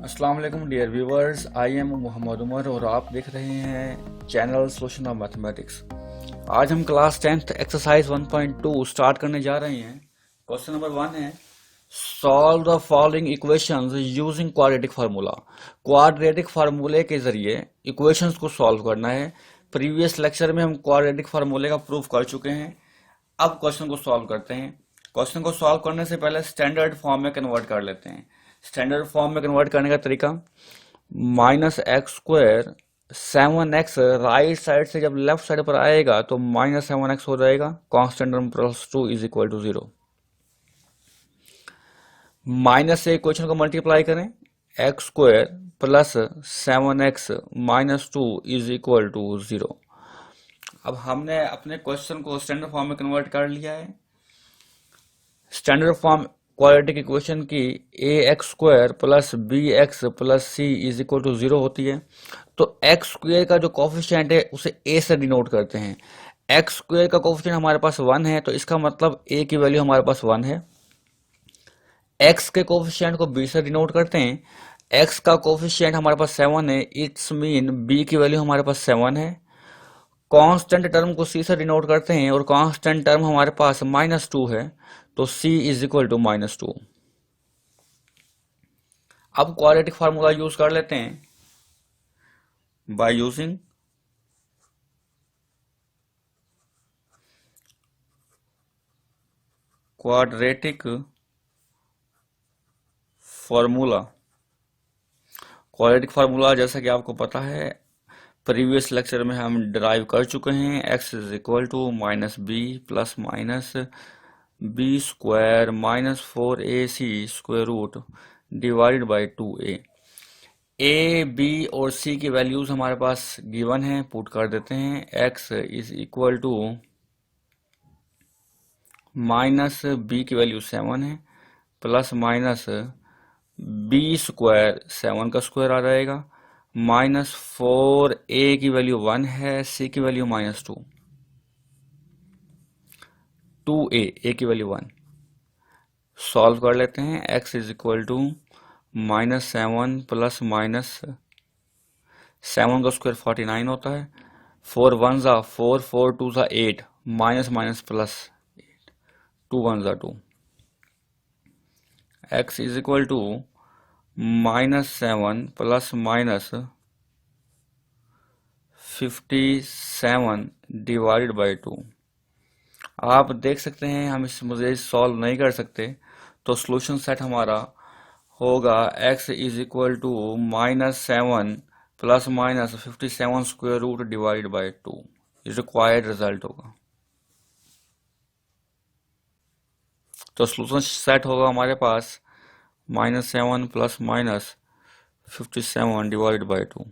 अस्सलाम वालेकुम dear viewers, I am Mohammed Umar और आप देख रहे हैं चैनल सोल्यूशन ऑफ मैथमेटिक्स। आज हम क्लास 10th एक्सरसाइज 1.2 स्टार्ट करने जा रहे हैं। क्वेश्चन नंबर 1 है, solve the following equations using quadratic formula. Quadratic फार्मूले के जरिए इक्वेशंस को सॉल्व करना है। प्रीवियस लेक्चर में हम क्वाड्रेटिक फार्मूले का प्रूफ कर चुके हैं। अब क्वेश्चन को सॉल्व करते हैं। क्वेश्चन को सॉल्व करने से पहले स्टैंडर्ड फॉर्म में कन्वर्ट कर लेते हैं। स्टैंडर्ड फॉर्म में कन्वर्ट करने का तरीका, -x² 7x राइट साइड से जब लेफ्ट साइड पर आएगा तो -7x हो जाएगा। Constant term +2 is equal to 0। Minus से इक्वेशन को मल्टीप्लाई करें, x² + 7x - 2 is equal to 0। अब हमने अपने क्वेश्चन को स्टैंडर्ड फॉर्म में कन्वर्ट कर लिया है। स्टैंडर्ड फॉर्म क्वाड्रेटिक इक्वेशन की ax² + bx + c is equal to 0 होती है। तो x² का जो कोफिशिएंट है उसे a से डिनोट करते हैं। x² का कोफिशिएंट हमारे पास 1 है, तो इसका मतलब a की वैल्यू हमारे पास 1 है। x के कोफिशिएंट को b से डिनोट करते हैं। x का कोफिशिएंट हमारे पास 7 है, इट्स मीन b की वैल्यू हमारे पास 7 है। कांस्टेंट टर्म को c से डिनोट करते हैं और कांस्टेंट टर्म हमारे पास -2 है, तो c इज इक्वल टू -2। अब क्वाड्रेटिक फार्मूला यूज कर लेते हैं। By using quadratic formula. Quadratic formula जैसा कि आपको पता है, प्रीवियस लेक्चर में हम डिराइव कर चुके हैं। x is equal to -b + -b² - 4ac² divided by 2a। a, b और c की वैल्यूज हमारे पास गिवन है, पुट कर देते हैं। x is equal to -b की वैल्यू 7 है, +-b² 7 का स्क्वायर आ जाएगा, -4a की वैल्यू 1 है, c की वैल्यू -2, 2a, a की वैल्यू 1। सॉल्व कर लेते हैं। x इज इक्वल टू -7 + -7 का स्क्वायर 49 होता है, 4 1 ज़ा 4, 4 2 ज़ा 8, -+ 2 1 ज़ा 2। x is equal to -7 + -57 divided by 2। आप देख सकते हैं हम इस मुझे सॉल्व नहीं कर सकते, तो सॉल्यूशन सेट हमारा होगा x is equal to -7 ± 57² divide by 2। ये रिक्वायर्ड रिजल्ट होगा। तो सॉल्यूशन सेट होगा हमारे पास -7 ± 57 डिवाइड बाई 2।